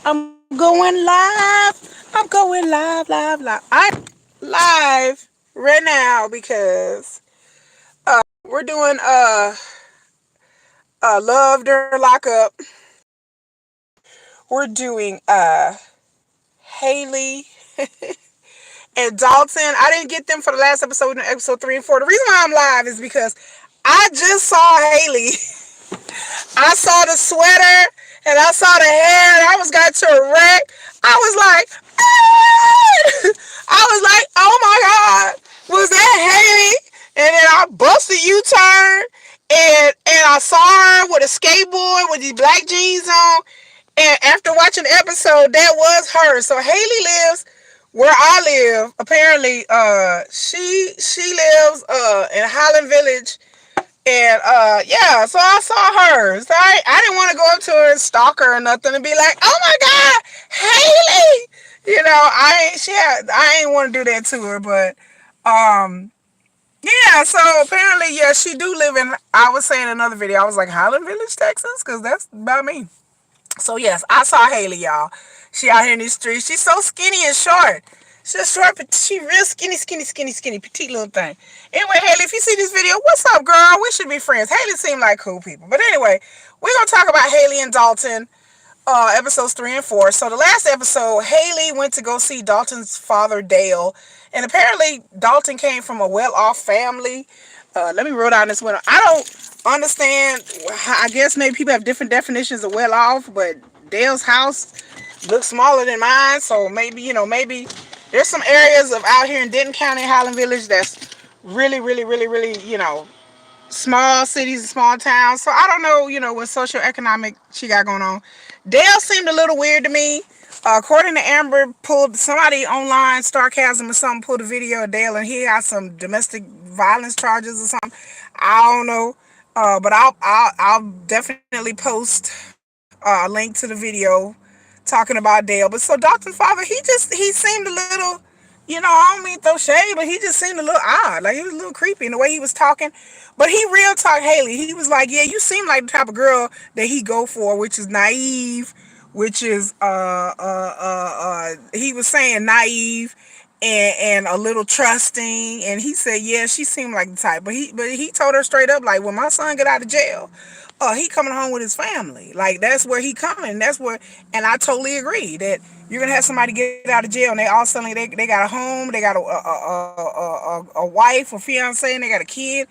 I'm going live. I'm going live, live, live. I'm live right now because we're doing love during lockup. We're doing Haley and Dalton. I didn't get them for the last episode, in episode 3 and 4. The reason why I'm live is because I just saw Haley. I saw the sweater and I saw the hair and I was got to a wreck. I was like, ah! I was like, oh my God, was that Haley? And then I busted U-turn and I saw her with a skateboard with these black jeans on. And after watching the episode, that was her. So Haley lives where I live. Apparently, she lives in Highland Village, and yeah, so I saw her. So I didn't want to go up to her and stalk her or nothing and be like, oh my God, Haley. I ain't want to do that to her, but um yeah, so apparently, yeah, she do live in, I was saying in another video, I was like, Highland Village, Texas, because that's about me. So yes, I saw Haley, y'all. She out here in these streets. She's so skinny and short. She's short, but she real skinny, skinny, skinny, skinny, petite little thing. Anyway, Haley, if you see this video, what's up, girl? We should be friends. Haley seem like cool people. But anyway, we're gonna talk about Haley and Dalton, episodes 3 and 4. So the last episode, Haley went to go see Dalton's father, Dale, and apparently Dalton came from a well-off family. Let me roll down this window. I don't understand. I guess maybe people have different definitions of well-off, but Dale's house looks smaller than mine, so maybe maybe there's some areas of out here in Denton County, Highland Village, that's really, really, really, really, small cities and small towns. So I don't know, what socioeconomic she got going on. Dale seemed a little weird to me. According to Amber, pulled somebody online, Sarcasm or something, pulled a video of Dale, and he got some domestic violence charges or something. I don't know, but I'll definitely post a link to the video talking about Dale. But so Dalton's father, he seemed a little, I don't mean throw shade, but he just seemed a little odd. Like he was a little creepy in the way he was talking. But he real talk Haley. He was like, yeah, you seem like the type of girl that he go for, which is naive, which is he was saying naive and a little trusting. And he said, yeah, she seemed like the type. But he told her straight up, like, when my son get out of jail, he coming home with his family. Like that's where he coming. That's where, and I totally agree that you're gonna have somebody get out of jail and they all suddenly they got a home, they got a wife or fiance, and they got a kid,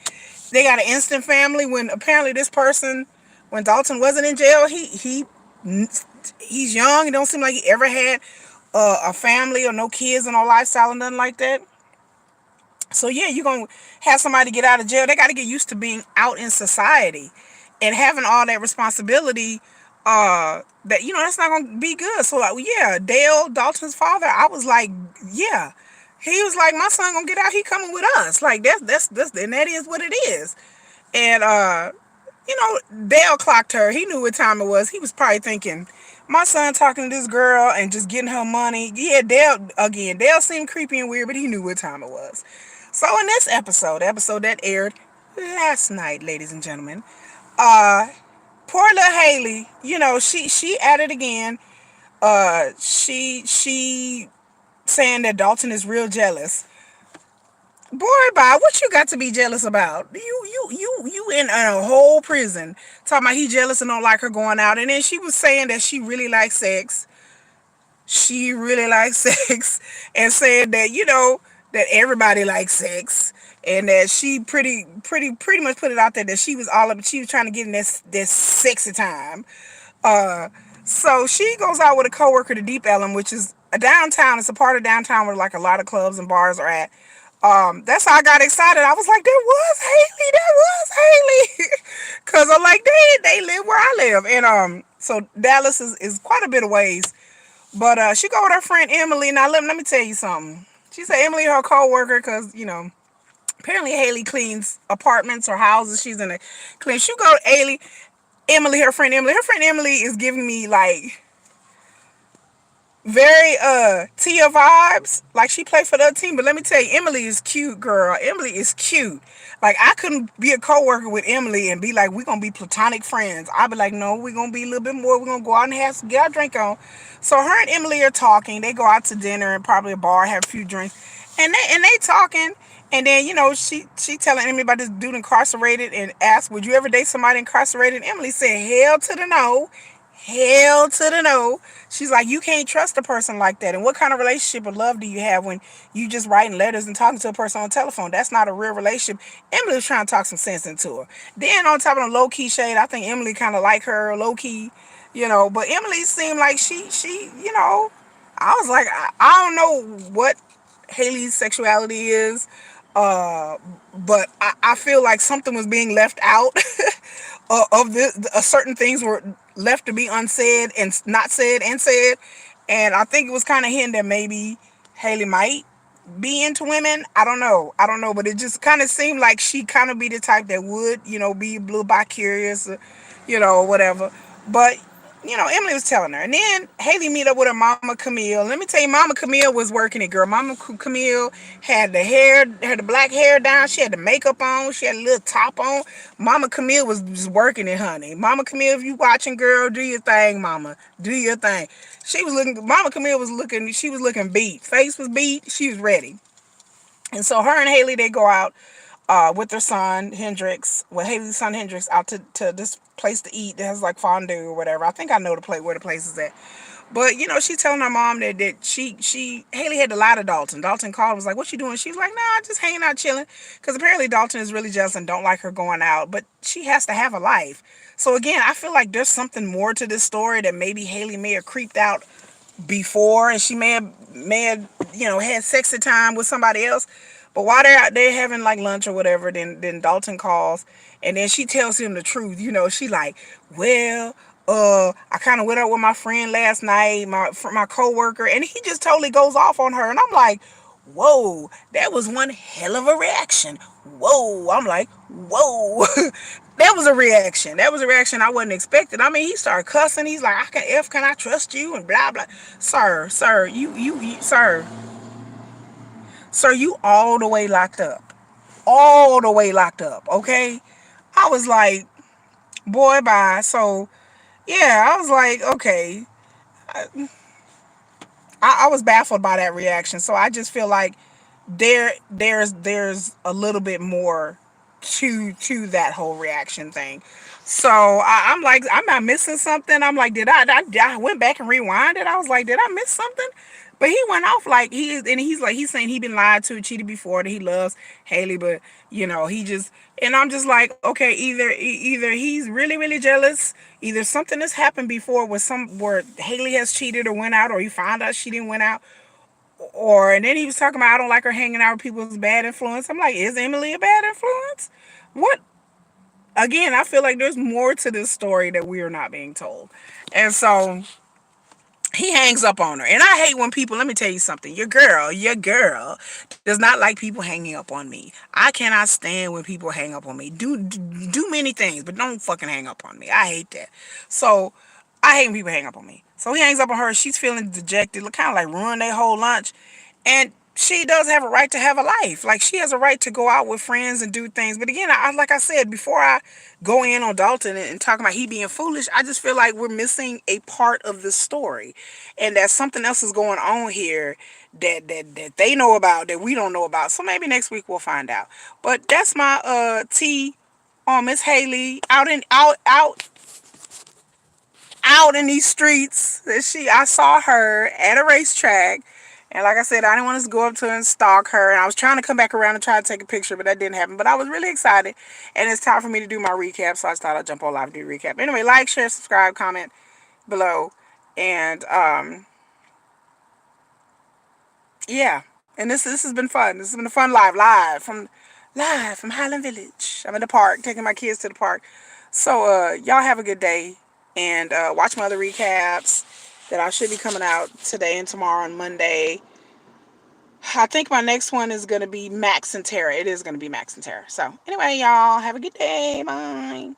they got an instant family. When apparently this person, when Dalton wasn't in jail, he's young. It don't seem like he ever had a family or no kids or no lifestyle or nothing like that. So yeah, you're gonna have somebody get out of jail. They got to get used to being out in society and having all that responsibility. That that's not gonna be good. So like, yeah, Dale Dalton's father, I was like, yeah, he was like, my son gonna get out. He coming with us. Like that's and that is what it is. And Dale clocked her. He knew what time it was. He was probably thinking, my son talking to this girl and just getting her money. Yeah, Dale seemed creepy and weird, but he knew what time it was. So in this episode, the episode that aired last night, ladies and gentlemen, uh, poor little Haley, she at it again. She saying that Dalton is real jealous. Boy, bye. What you got to be jealous about? You in a whole prison talking about he jealous and don't like her going out, and then she was saying that she really likes sex. She really likes sex, and said that that everybody likes sex, and that she pretty much put it out there that she was all up. She was trying to get in this sexy time. Uh, so she goes out with a coworker to Deep Ellum, which is a downtown. It's a part of downtown where like a lot of clubs and bars are at. That's how I got excited. I was like, that was Haley, cause I'm like, they live where I live, and so Dallas is quite a bit of ways. But she go with her friend Emily. Now let me tell you something. She said Emily her coworker, cause apparently Haley cleans apartments or houses. She's in a clean. She go to Emily, her friend Emily. Her friend Emily is giving me like very Tia vibes. Like she played for the other team, but let me tell you, Emily is cute, girl. Emily is cute. Like I couldn't be a coworker with Emily and be like, we're gonna be platonic friends. I'd be like, no, we're gonna be a little bit more. We're gonna go out and have get our drink on. So her and Emily are talking. They go out to dinner and probably a bar, have a few drinks, and they talking. And then she telling Emily about this dude incarcerated and asked, would you ever date somebody incarcerated? And Emily said, hell to the no. Hell to the no. She's like, you can't trust a person like that. And what kind of relationship of love do you have when you just writing letters and talking to a person on the telephone? That's not a real relationship. Emily was trying to talk some sense into her. Then on top of the low key shade, I think Emily kind of like her low key, But Emily seemed like I was like, I don't know what Haley's sexuality is, uh, but I feel like something was being left out of this. Certain things were left to be unsaid and not said and said, and I think it was kind of hinting that maybe Haley might be into women. I don't know, but it just kind of seemed like she kind of be the type that would, be a little bi curious, whatever. But Emily was telling her, and then Haley meet up with her mama Camille. Let me tell you, Mama Camille was working it, girl. Mama Camille had the black hair down. She had the makeup on. She had a little top on. Mama Camille was just working it, honey. Mama Camille, if you watching, girl, do your thing, Mama. Do your thing. She was looking. Mama Camille was looking. She was looking beat. Face was beat. She was ready. And so her and Haley, they go out with their son Hendrix, with Haley's son Hendrix, out to this place to eat that has like fondue or whatever. I think I know the place where the place is at. But she telling her mom that she Haley had to lie to Dalton. Dalton called and was like, "What you doing?" She was like, "Nah, just hanging out, chilling." Because apparently Dalton is really jealous and don't like her going out, but she has to have a life. So again, I feel like there's something more to this story that maybe Haley may have creeped out before, and she may have had sexy time with somebody else. But while they're out there having like lunch or whatever, then Dalton calls, and then she tells him the truth. She like, well, I kind of went out with my friend last night, my coworker, and he just totally goes off on her, and I'm like, whoa, that was one hell of a reaction. Whoa, I'm like, whoa. That was a reaction. That was a reaction I wasn't expecting. I mean, he started cussing. He's like, can I trust you? And blah, blah. Sir, sir, you all the way locked up. All the way locked up, okay? I was like, boy, bye. So, yeah, I was like, okay. I was baffled by that reaction. So I just feel like there's a little bit more to that whole reaction thing. So I'm like, I'm not missing something. I'm like, I went back and rewinded. I was like, did I miss something? But he went off like he's like, he's saying he been lied to, cheated before, that he loves Haley, but he just, and I'm just like, okay, either he's really jealous, either something has happened before where Haley has cheated or went out, or he found out she didn't went out, or, and then he was talking about, I don't like her hanging out with people's bad influence. I'm like, is Emily a bad influence? What? Again, I feel like there's more to this story that we are not being told. And so he hangs up on her. And I hate when people, let me tell you something. Your girl does not like people hanging up on me. I cannot stand when people hang up on me. Do many things, but don't fucking hang up on me. I hate that. So I hate when people hang up on me. So he hangs up on her. She's feeling dejected, kind of like ruin their whole lunch. And she does have a right to have a life. Like, she has a right to go out with friends and do things. But again, like I said, before I go in on Dalton and talk about he being foolish, I just feel like we're missing a part of the story, and that something else is going on here that they know about that we don't know about. So maybe next week we'll find out. But that's my tea on Miss Haley out in these streets. I saw her at a racetrack, and like I said, I didn't want to go up to her and stalk her, and I was trying to come back around and try to take a picture, but that didn't happen. But I was really excited, and it's time for me to do my recap, so I just thought I'd jump on live and do a recap. Anyway, like, share, subscribe, comment below, and yeah. And this has been fun. This has been a fun live from Highland Village. I'm in the park, taking my kids to the park. So y'all have a good day, and watch my other recaps that I should be coming out today and tomorrow and Monday. I think my next one is gonna be Max and Tara. It is gonna be Max and Tara. So anyway, y'all have a good day. Bye.